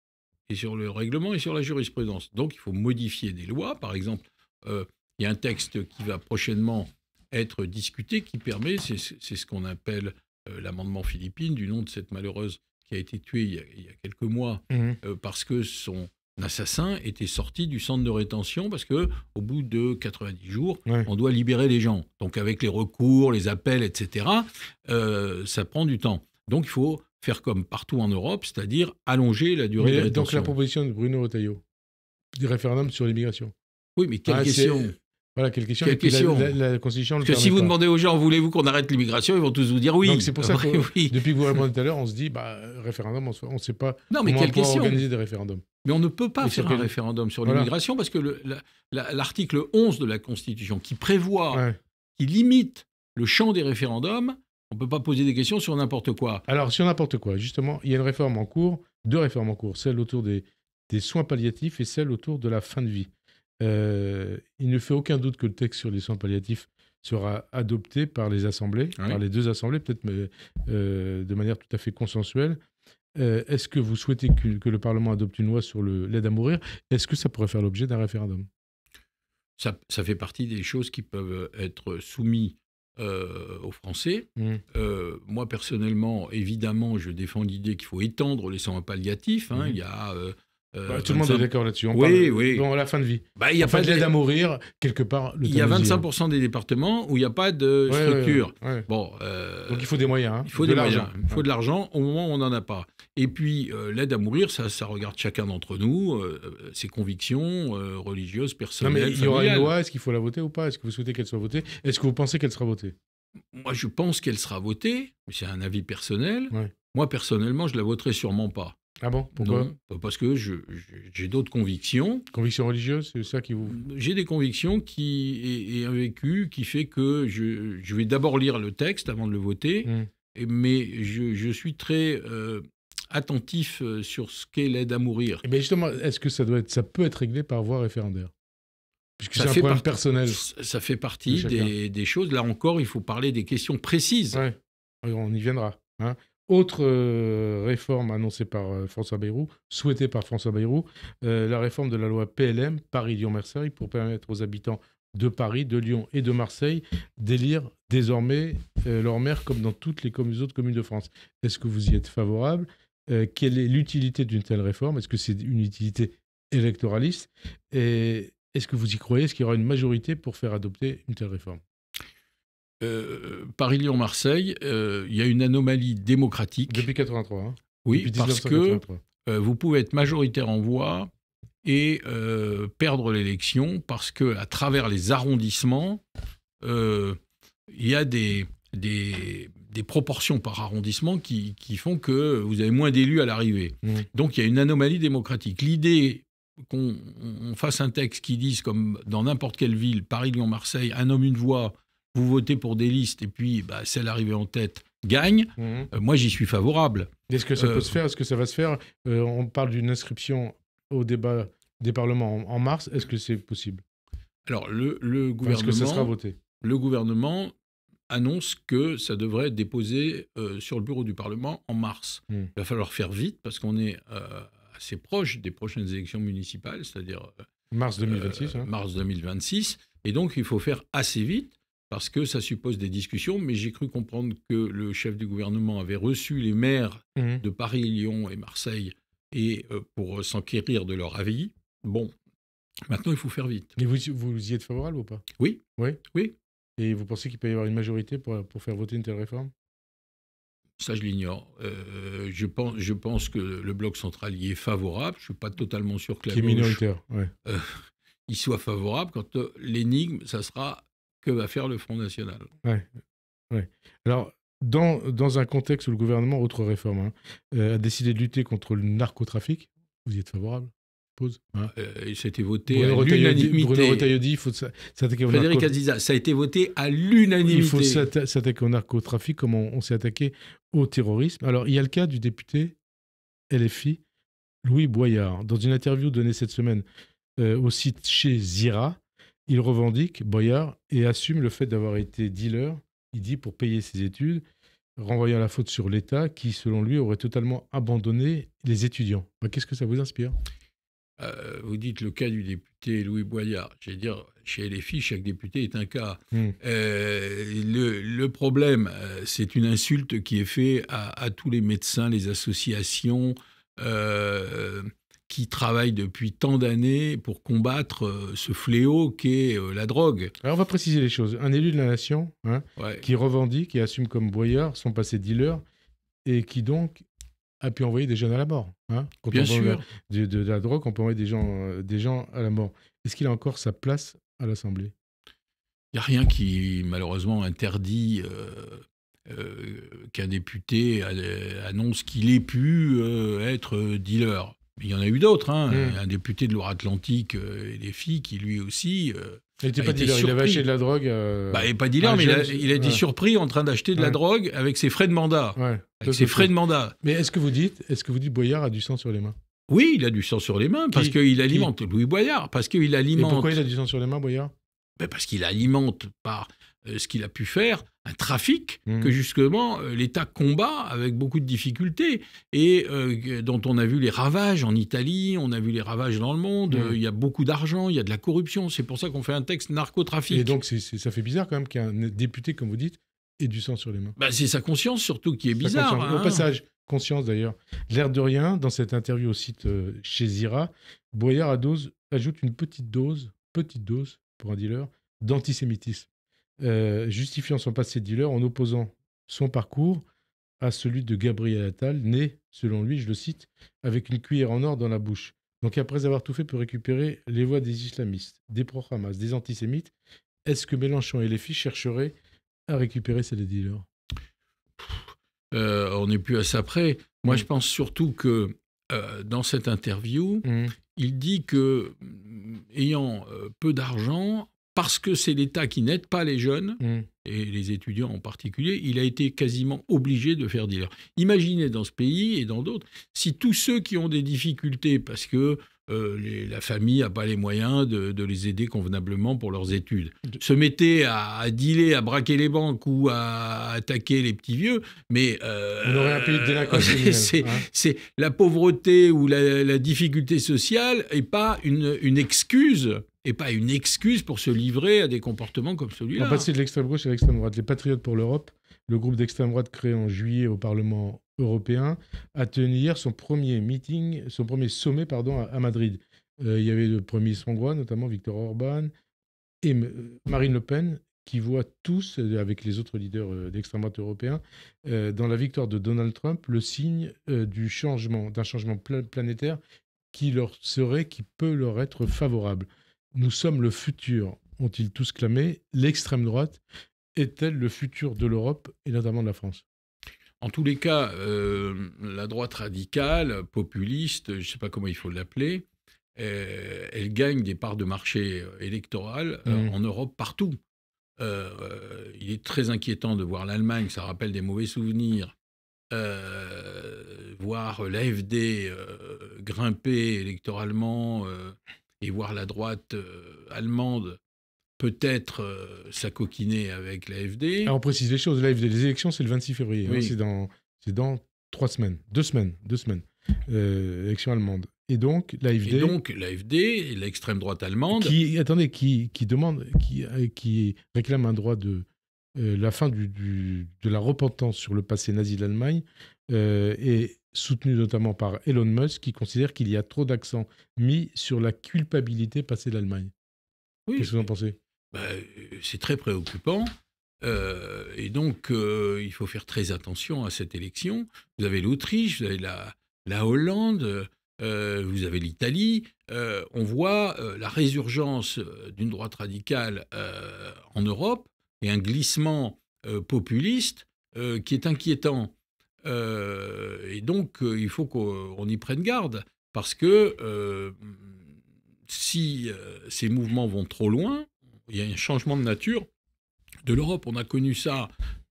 et sur le règlement et sur la jurisprudence. Donc il faut modifier des lois. Par exemple, il y a un texte qui va prochainement être discuté qui permet, c'est ce qu'on appelle l'amendement Philippine, du nom de cette malheureuse qui a été tuée il y a quelques mois, parce que son assassin était sorti du centre de rétention, parce qu'au bout de 90 jours, on doit libérer les gens. Donc avec les recours, les appels, etc., ça prend du temps. Donc il faut faire comme partout en Europe, c'est-à-dire allonger la durée de rétention. Donc la proposition de Bruno Retailleau, du référendum sur l'immigration. Oui, mais quelle question? Voilà, quelle question. Quelle question? La Constitution le Parce que permet si vous pas. demandez aux gens, voulez-vous qu'on arrête l'immigration, ils vont tous vous dire oui. Donc c'est pour ça que oui. depuis que vous répondez tout à l'heure, on se dit, référendum, on ne sait pas non, mais comment quelle question? organiser des référendums. Mais on ne peut pas faire un référendum sur l'immigration parce que l'article 11 de la Constitution qui prévoit, qui limite le champ des référendums, on ne peut pas poser des questions sur n'importe quoi. Alors, sur n'importe quoi, justement, il y a une réforme en cours, deux réformes en cours, celle autour des soins palliatifs et celle autour de la fin de vie. Il ne fait aucun doute que le texte sur les soins palliatifs sera adopté par les assemblées, par les deux assemblées, peut-être mais, de manière tout à fait consensuelle. Est-ce que vous souhaitez que le Parlement adopte une loi sur l'aide à mourir? Est-ce que ça pourrait faire l'objet d'un référendum? Ça fait partie des choses qui peuvent être soumises aux Français. Moi, personnellement, évidemment, je défends l'idée qu'il faut étendre les soins palliatifs. Il y a... tout le monde est d'accord là-dessus. Oui. Bon, la fin de vie. Il y a pas d'aide à mourir, quelque part. Il y a 25% des départements où il n'y a pas de structure. Bon, donc il faut des moyens. Il faut des moyens. Il faut de l'argent au moment où on n'en a pas. Et puis, l'aide à mourir, ça regarde chacun d'entre nous, ses convictions religieuses, personnelles, familiales. Il y aura une loi, est-ce qu'il faut la voter ou pas? Est-ce que vous souhaitez qu'elle soit votée? Est-ce que vous pensez qu'elle sera votée? Moi, je pense qu'elle sera votée, mais c'est un avis personnel. Moi, personnellement, je ne la voterai sûrement pas. Ah bon? Pourquoi? Non, parce que j'ai d'autres convictions. Convictions religieuses, c'est ça qui vous... J'ai des convictions et un vécu qui fait que je vais d'abord lire le texte avant de le voter, mais je suis très attentif sur ce qu'est l'aide à mourir. Mais justement, est-ce que ça peut être réglé par voie référendaire? Puisque c'est un problème personnel. Ça fait partie des choses. Là encore, il faut parler des questions précises. On y viendra. Autre réforme annoncée par François Bayrou, souhaitée par François Bayrou, la réforme de la loi PLM, Paris-Lyon-Marseille, pour permettre aux habitants de Paris, de Lyon et de Marseille d'élire désormais leur maire comme dans toutes les autres communes de France. Est-ce que vous y êtes favorable? Quelle est l'utilité d'une telle réforme? Est-ce que c'est une utilité électoraliste? Et est-ce que vous y croyez? Est-ce qu'il y aura une majorité pour faire adopter une telle réforme? Paris-Lyon-Marseille, il y a une anomalie démocratique. Depuis 1983. Oui, depuis parce que vous pouvez être majoritaire en voix et perdre l'élection parce qu'à travers les arrondissements, il y a des proportions par arrondissement qui font que vous avez moins d'élus à l'arrivée. Donc il y a une anomalie démocratique. L'idée qu'on fasse un texte qui dise, comme dans n'importe quelle ville, Paris, Lyon, Marseille, un homme, une voix, vous votez pour des listes et puis celle arrivée en tête gagne, moi j'y suis favorable. Est-ce que ça peut se faire? Est-ce que ça va se faire? On parle d'une inscription au débat des parlements en mars. Est-ce que c'est possible? Alors le gouvernement... Est-ce que ça sera voté? Le gouvernement annonce que ça devrait être déposé sur le bureau du Parlement en mars. Il va falloir faire vite parce qu'on est assez proche des prochaines élections municipales, c'est-à-dire mars 2026. Mars 2026. Et donc il faut faire assez vite parce que ça suppose des discussions. Mais j'ai cru comprendre que le chef du gouvernement avait reçu les maires de Paris, Lyon et Marseille et pour s'enquérir de leur avis. Bon, maintenant il faut faire vite. Mais vous y êtes favorable ou pas? Oui. Oui. Et vous pensez qu'il peut y avoir une majorité pour faire voter une telle réforme? Ça, je l'ignore. Je pense que le bloc central y est favorable. Je ne suis pas totalement sûr que la Qui est gauche minoritaire, ouais. y soit favorable. Quand l'énigme, ça sera que va faire le Front National. Ouais, ouais. Alors, dans un contexte où le gouvernement, autre réforme, a décidé de lutter contre le narcotrafic, vous y êtes favorable? Pause. Hein. Et c'était voté Bruno à Retailleau l'unanimité. dit il faut s'attaquer au Frédéric narcotrafic. Aziza, ça a été voté à l'unanimité. Il faut s'attaquer au narcotrafic comme on s'est attaqué au terrorisme. Alors, il y a le cas du député LFI, Louis Boyard. Dans une interview donnée cette semaine au site Chez Zira, il revendique, Boyard, et assume le fait d'avoir été dealer, il dit, pour payer ses études, renvoyant la faute sur l'État qui, selon lui, aurait totalement abandonné les étudiants. Qu'est-ce que ça vous inspire ? Vous dites le cas du député Louis Boyard. Je vais dire, chez LFI, chaque député est un cas. Le problème, c'est une insulte qui est faite à tous les médecins, les associations qui travaillent depuis tant d'années pour combattre ce fléau qu'est la drogue. Alors, on va préciser les choses. Un élu de la nation qui revendique et assume comme Boyard son passé dealer et qui donc a pu envoyer des jeunes à la mort. Quand Bien on sûr. parle de la drogue, on peut envoyer des gens à la mort. Est-ce qu'il a encore sa place à l'Assemblée ? Il n'y a rien qui, malheureusement, interdit qu'un député annonce qu'il ait pu être dealer. Mais il y en a eu d'autres. Un député de Loire-Atlantique et des filles qui, lui aussi... il n'était pas dealer, il avait acheté de la drogue. Il n'est pas dealer, mais il a été surpris en train d'acheter de la drogue avec ses frais de mandat. Avec ses frais de mandat. Mais est-ce que vous dites Boyard a du sang sur les mains ? Oui, il a du sang sur les mains parce qu'il alimente Louis Boyard, parce qu'il alimente. Et pourquoi il a du sang sur les mains, Boyard ? Parce qu'il alimente par ce qu'il a pu faire un trafic que justement l'État combat avec beaucoup de difficultés et dont on a vu les ravages en Italie, on a vu les ravages dans le monde. Il y a beaucoup d'argent, il y a de la corruption. C'est pour ça qu'on fait un texte narcotrafic. Et donc ça fait bizarre quand même qu'un député, comme vous dites, ait du sang sur les mains. C'est sa conscience surtout qui est bizarre. Au passage, conscience d'ailleurs. L'air de rien, dans cette interview au site Chez Zira, Boyard ajoute une petite dose pour un dealer, d'antisémitisme, justifiant son passé de dealer en opposant son parcours à celui de Gabriel Attal, né, selon lui, je le cite, avec une cuillère en or dans la bouche. Donc après avoir tout fait pour récupérer les voix des islamistes, des pro-Hamas, des antisémites, est-ce que Mélenchon et les filles chercheraient à récupérer ces dealers ? On n'est plus à ça près. Moi, je pense surtout que dans cette interview, il dit que, ayant peu d'argent, parce que c'est l'État qui n'aide pas les jeunes, et les étudiants en particulier, il a été quasiment obligé de faire dealer. Imaginez dans ce pays et dans d'autres, si tous ceux qui ont des difficultés parce que la famille n'a pas les moyens de les aider convenablement pour leurs études, se mettaient à dealer, à braquer les banques ou à attaquer les petits vieux, mais... on aurait un pays de délinquance. C'est la pauvreté ou la difficulté sociale et pas une excuse... Et pas une excuse pour se livrer à des comportements comme celui-là. On va passer de l'extrême gauche à l'extrême droite. Les Patriotes pour l'Europe, le groupe d'extrême droite créé en juillet au Parlement européen, a tenu hier son premier sommet à Madrid. Il y avait le Premier ministre hongrois, notamment Viktor Orban, et Marine Le Pen, qui voient tous, avec les autres leaders d'extrême droite européens, dans la victoire de Donald Trump, le signe d'un changement planétaire qui peut leur être favorable. Nous sommes le futur, ont-ils tous clamé. L'extrême droite est-elle le futur de l'Europe et notamment de la France ? En tous les cas, la droite radicale, populiste, je ne sais pas comment il faut l'appeler, elle gagne des parts de marché électorales en Europe partout. Il est très inquiétant de voir l'Allemagne, ça rappelle des mauvais souvenirs, voir l'AfD grimper électoralement et voir la droite allemande peut-être s'acoquiner avec l'AfD. Alors on précise les choses, l'AfD, les élections c'est le 26 février, oui. C'est dans 3 semaines, 2 semaines, élection allemande. Et donc l'AfD et l'extrême droite allemande... qui réclame un droit de la fin de la repentance sur le passé nazi de l'Allemagne, et soutenu notamment par Elon Musk, qui considère qu'il y a trop d'accent mis sur la culpabilité passée de l'Allemagne. Oui. Qu'est-ce que vous en pensez ? C'est très préoccupant. Et donc, il faut faire très attention à cette élection. Vous avez l'Autriche, vous avez la Hollande, vous avez l'Italie. On voit la résurgence d'une droite radicale en Europe et un glissement populiste qui est inquiétant. Et donc, il faut qu'on y prenne garde, parce que si ces mouvements vont trop loin, il y a un changement de nature de l'Europe. On a connu ça,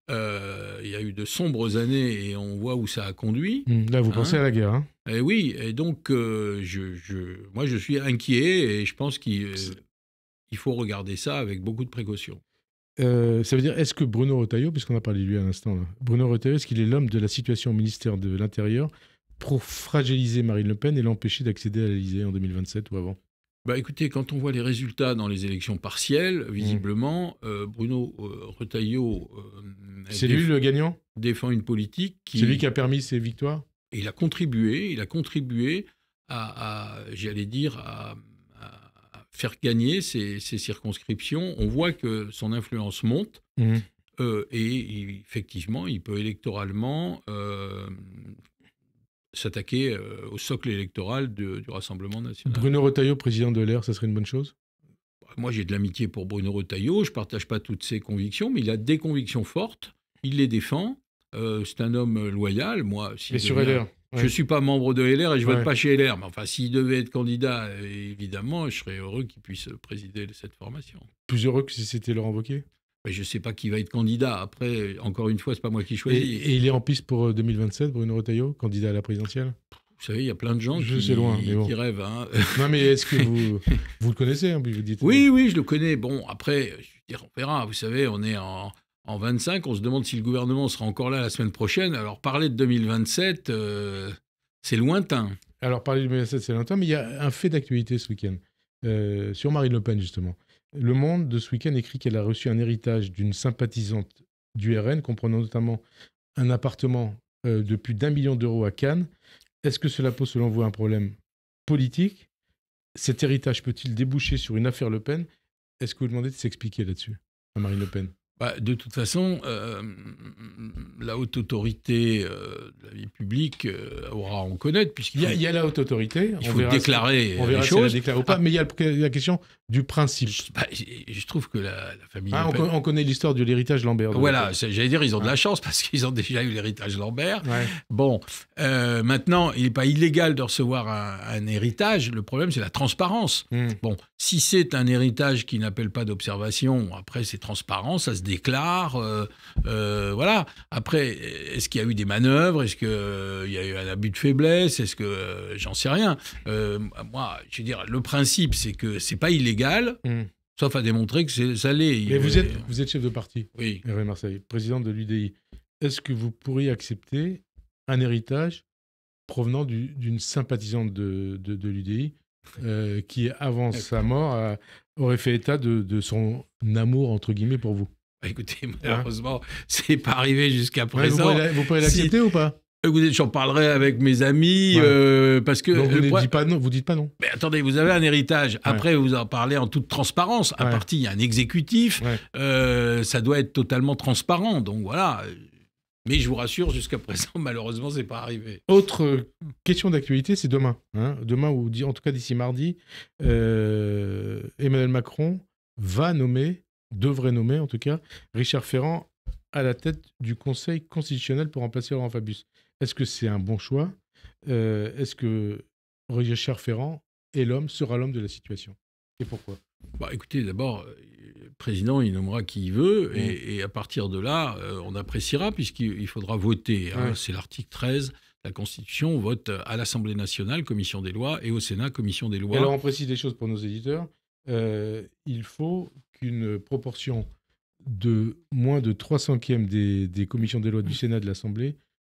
il y a eu de sombres années et on voit où ça a conduit. Là, vous pensez à la guerre. Et oui, et donc moi je suis inquiet et je pense qu'il faut regarder ça avec beaucoup de précaution. Ça veut dire, est-ce que Bruno Retailleau, puisqu'on a parlé de lui à l'instant, là, Bruno Retailleau, est-ce qu'il est l'homme de la situation au ministère de l'Intérieur pour fragiliser Marine Le Pen et l'empêcher d'accéder à l'Élysée en 2027 ou avant ? Écoutez, quand on voit les résultats dans les élections partielles, visiblement, Bruno Retailleau c'est lui le gagnant ? Défend une politique qui... C'est lui qui a permis ces victoires ? Et il a contribué à j'allais dire, à faire gagner ces circonscriptions. On voit que son influence monte et effectivement, il peut électoralement s'attaquer au socle électoral du Rassemblement national. Bruno Retailleau, président de LR, ça serait une bonne chose ? Moi, j'ai de l'amitié pour Bruno Retailleau. Je ne partage pas toutes ses convictions, mais il a des convictions fortes. Il les défend. C'est un homme loyal. Moi, mais sur LR, je ne suis pas membre de LR et je ne vote pas chez LR. Mais enfin, s'il devait être candidat, évidemment, je serais heureux qu'il puisse présider cette formation. Plus heureux que si c'était Laurent Wauquiez ? Mais je ne sais pas qui va être candidat. Après, encore une fois, ce n'est pas moi qui choisis. Et il est en piste pour 2027, Bruno Retailleau, candidat à la présidentielle ? Vous savez, il y a plein de gens qui rêvent. Hein. Non, mais est-ce que vous le connaissez, vous dites... Oui, je le connais. Bon, après, je veux dire, on verra. Vous savez, on est en 25. On se demande si le gouvernement sera encore là la semaine prochaine. Alors, parler de 2027, c'est lointain. Alors, parler de 2027, c'est lointain. Mais il y a un fait d'actualité ce week-end sur Marine Le Pen, justement. Le Monde, de ce week-end, écrit qu'elle a reçu un héritage d'une sympathisante du RN, comprenant notamment un appartement de plus d'1 million d'euros à Cannes. Est-ce que cela pose, selon vous, un problème politique ? Cet héritage peut-il déboucher sur une affaire Le Pen ? Est-ce que vous demandez de s'expliquer là-dessus à Marine Le Pen ? De toute façon, la haute autorité de la vie publique aura à en connaître, puisqu'il y a la haute autorité. Il faut déclarer on verra les si elle choses. la déclare ou pas, mais il y a la question du principe. Je trouve que la famille... on connaît l'histoire de l'héritage Lambert. Voilà, j'allais dire, ils ont de la chance, parce qu'ils ont déjà eu l'héritage Lambert. Ouais. Bon, maintenant, il n'est pas illégal de recevoir un héritage. Le problème, c'est la transparence. Bon, si c'est un héritage qui n'appelle pas d'observation, après, c'est transparent, ça se déclare, voilà. Après, est-ce qu'il y a eu des manœuvres? Est-ce qu'il y a eu un abus de faiblesse? Est-ce que... j'en sais rien. Moi, je veux dire, le principe, c'est que c'est pas illégal, sauf à démontrer que ça l'est. Mais vous êtes chef de parti, oui. Hervé Marseille, président de l'UDI. Est-ce que vous pourriez accepter un héritage provenant d'une sympathisante de l'UDI qui, avant sa mort, aurait fait état de son amour, entre guillemets, pour vous? Écoutez, malheureusement, c'est pas arrivé jusqu'à présent. Vous pourrez l'accepter ou pas? J'en parlerai avec mes amis, parce que... Donc vous dites pas non. Mais attendez, vous avez un héritage. Après, vous en parlez en toute transparence. À partir, il y a un exécutif. Ça doit être totalement transparent. Donc voilà. Mais je vous rassure, jusqu'à présent, malheureusement, c'est pas arrivé. Autre question d'actualité, c'est demain. Demain, ou en tout cas d'ici mardi, Emmanuel Macron devrait nommer en tout cas, Richard Ferrand à la tête du Conseil constitutionnel pour remplacer Laurent Fabius. Est-ce que c'est un bon choix? Est-ce que Richard Ferrand sera l'homme de la situation? Et pourquoi? Écoutez, d'abord, le président, il nommera qui il veut, et à partir de là, on appréciera, puisqu'il faudra voter. C'est l'article 13 de la Constitution. On vote à l'Assemblée nationale, commission des lois, et au Sénat, commission des lois. Et alors, on précise des choses pour nos éditeurs. Il faut qu'une proportion de moins de 3/5 des commissions des lois du Sénat de l'Assemblée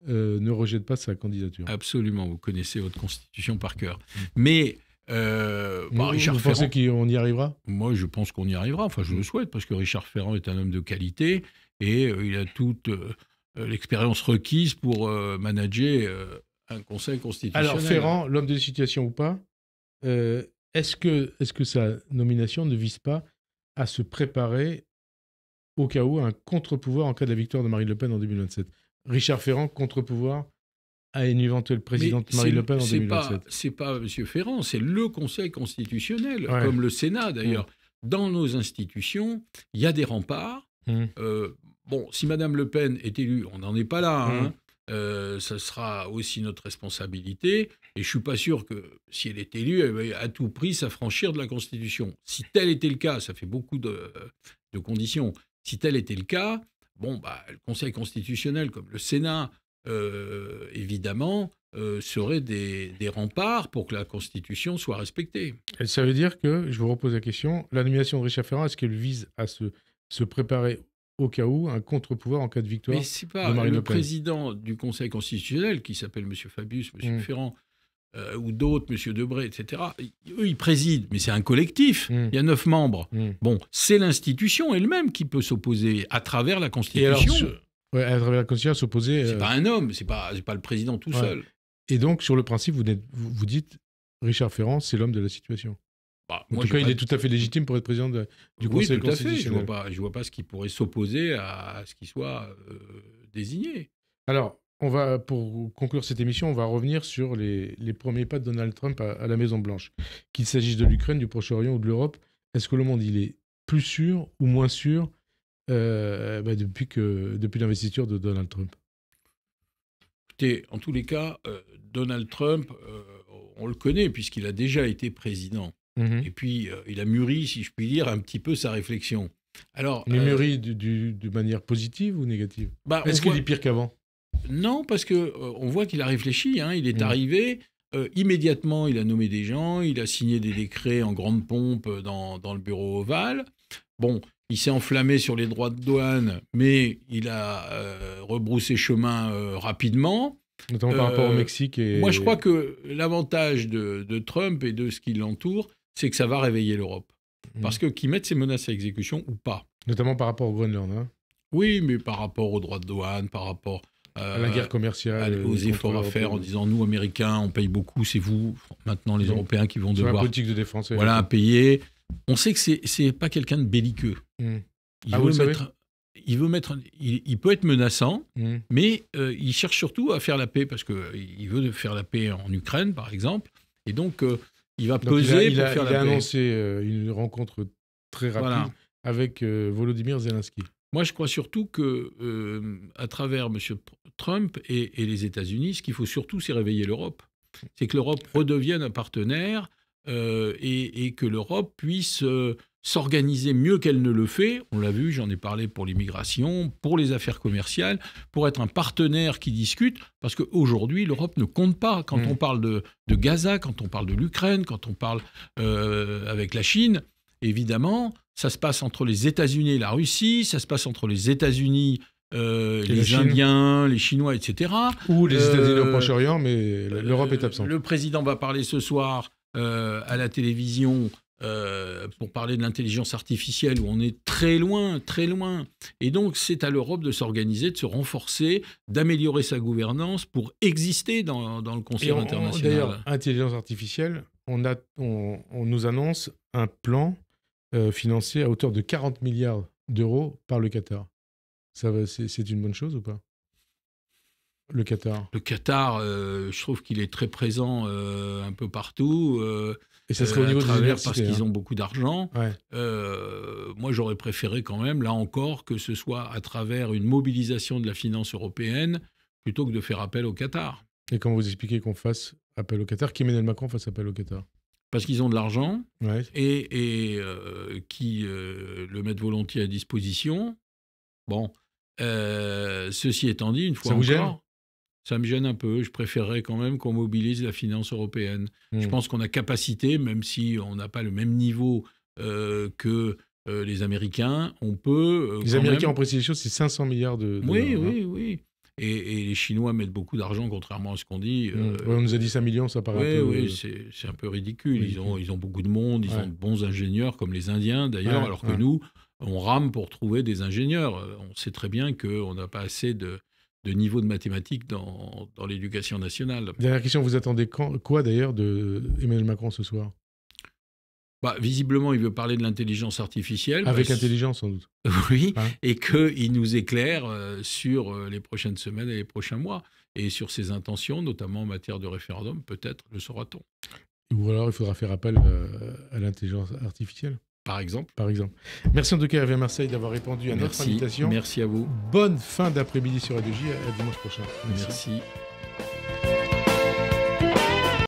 ne rejette pas sa candidature. Absolument, vous connaissez votre Constitution par cœur. Mais Richard vous pensez qu'on y arrivera? Moi, je pense qu'on y arrivera. Enfin, je le souhaite, parce que Richard Ferrand est un homme de qualité et il a toute l'expérience requise pour manager un Conseil constitutionnel. Alors, Ferrand, l'homme de la situation ou pas, est-ce que sa nomination ne vise pas à se préparer au cas où, un contre-pouvoir en cas de la victoire de Marine Le Pen en 2027. Richard Ferrand, contre-pouvoir à une éventuelle présidente Marine Le Pen en 2027. C'est pas M. Ferrand, c'est le Conseil constitutionnel, Ouais. comme le Sénat d'ailleurs. Dans nos institutions, il y a des remparts. Bon, si Mme Le Pen est élue, on n'en est pas là. Hein. Ça sera aussi notre responsabilité. Et je ne suis pas sûr que si elle est élue, elle va à tout prix s'affranchir de la Constitution. Si tel était le cas, ça fait beaucoup de conditions. Si tel était le cas, bon, bah, le Conseil constitutionnel, comme le Sénat, évidemment, seraient des remparts pour que la Constitution soit respectée. Et ça veut dire que, je vous repose la question, la nomination de Richard Ferrand, est-ce qu'elle vise à se préparer au cas où un contre-pouvoir en cas de victoire Mais c'est pas de Marine le Le Pen. président du Conseil constitutionnel, qui s'appelle M. Fabius, M. Ferrand, ou d'autres, M. Debré, etc. Eux, ils président, mais c'est un collectif. Il y a 9 membres. Bon, c'est l'institution elle-même qui peut s'opposer à travers la Constitution. Ouais, à travers la Constitution, s'opposer... C'est pas un homme, c'est pas le président tout seul. Et donc, sur le principe, vous dites, Richard Ferrand, c'est l'homme de la situation. Bah, en tout cas, il est tout à fait légitime pour être président du Conseil constitutionnel. Je vois pas ce qui pourrait s'opposer à ce qu'il soit désigné. Alors, pour conclure cette émission, on va revenir sur les premiers pas de Donald Trump à la Maison-Blanche. Qu'il s'agisse de l'Ukraine, du Proche-Orient ou de l'Europe, est-ce que le monde il est plus sûr ou moins sûr depuis l'investiture de Donald Trump? Écoutez, en tous les cas, Donald Trump, on le connaît puisqu'il a déjà été président. Et puis, il a mûri, si je puis dire, un petit peu sa réflexion. Alors, il mûrit de manière positive ou négative? Est-ce qu'il est pire qu'avant? Non, parce qu'on voit qu'il a réfléchi. Hein, il est arrivé, immédiatement, il a nommé des gens, il a signé des décrets en grande pompe dans le bureau ovale. Bon, il s'est enflammé sur les droits de douane, mais il a rebroussé chemin rapidement. Notamment par rapport au Mexique. Moi, je crois que l'avantage de Trump et de ce qui l'entoure, c'est que ça va réveiller l'Europe. Parce que qu'ils mettent ces menaces à exécution ou pas. Notamment par rapport au Groenland. Hein. Oui, mais par rapport aux droits de douane, par rapport à la guerre commerciale, aux efforts à faire en disant nous, Américains, on paye beaucoup, c'est vous, maintenant les Européens qui vont devoir la politique de défense, payer. On sait que c'est pas quelqu'un de belliqueux. Il peut être menaçant, mais il cherche surtout à faire la paix parce qu'il veut faire la paix en Ukraine, par exemple. Et donc, il va peser pour faire la paix. Il a annoncé une rencontre très rapide avec Volodymyr Zelensky. Moi, je crois surtout que, à travers M. Trump et les États-Unis, ce qu'il faut surtout, c'est réveiller l'Europe. C'est que l'Europe redevienne un partenaire et que l'Europe puisse s'organiser mieux qu'elle ne le fait. On l'a vu, j'en ai parlé pour l'immigration, pour les affaires commerciales, pour être un partenaire qui discute, parce qu'aujourd'hui, l'Europe ne compte pas. Quand on parle de Gaza, quand on parle de l'Ukraine, quand on parle avec la Chine, évidemment, ça se passe entre les États-Unis et la Russie, ça se passe entre les États-Unis, les Indiens, les Chinois, etc. Ou les États-Unis au Proche-Orient, mais l'Europe est absente. Le président va parler ce soir à la télévision pour parler de l'intelligence artificielle où on est très loin, très loin. Et donc, c'est à l'Europe de s'organiser, de se renforcer, d'améliorer sa gouvernance pour exister dans le concert international. D'ailleurs, intelligence artificielle, on nous annonce un plan financé à hauteur de 40 milliards d'euros par le Qatar. C'est une bonne chose ou pas? Le Qatar. Le Qatar, je trouve qu'il est très présent un peu partout. Et ça serait au niveau des universités. Parce qu'ils ont beaucoup d'argent. Ouais. Moi, j'aurais préféré quand même, là encore, que ce soit à travers une mobilisation de la finance européenne plutôt que de faire appel au Qatar. Et comment vous expliquez qu'on fasse appel au Qatar, qu'Emmanuel Macron fasse appel au Qatar? Parce qu'ils ont de l'argent ouais. et qui le mettent volontiers à disposition. Bon, ceci étant dit, une fois encore... Ça vous gêne ? Ça me gêne un peu. Je préférerais quand même qu'on mobilise la finance européenne. Je pense qu'on a capacité, même si on n'a pas le même niveau que les Américains, on peut... les Américains ont précisé les choses, c'est 500 milliards de dollars. Oui. Et les Chinois mettent beaucoup d'argent, contrairement à ce qu'on dit. On nous a dit 5 millions, ça paraît un peu... Oui, c'est un peu ridicule. Ils ont beaucoup de monde, ils ont de bons ingénieurs, comme les Indiens d'ailleurs, alors que nous, on rame pour trouver des ingénieurs. On sait très bien qu'on n'a pas assez de niveau de mathématiques dans l'éducation nationale. Dernière question, vous attendez quoi d'ailleurs de Emmanuel Macron ce soir? Visiblement, il veut parler de l'intelligence artificielle. Avec intelligence, sans doute. Oui, et qu'il nous éclaire sur les prochaines semaines et les prochains mois. Et sur ses intentions, notamment en matière de référendum, peut-être le saura-t-on. Ou alors, il faudra faire appel à l'intelligence artificielle. Par exemple. Merci en tout cas, Hervé Marseille, d'avoir répondu à notre invitation. Merci à vous. Bonne fin d'après-midi sur Radio J. À dimanche prochain. Merci.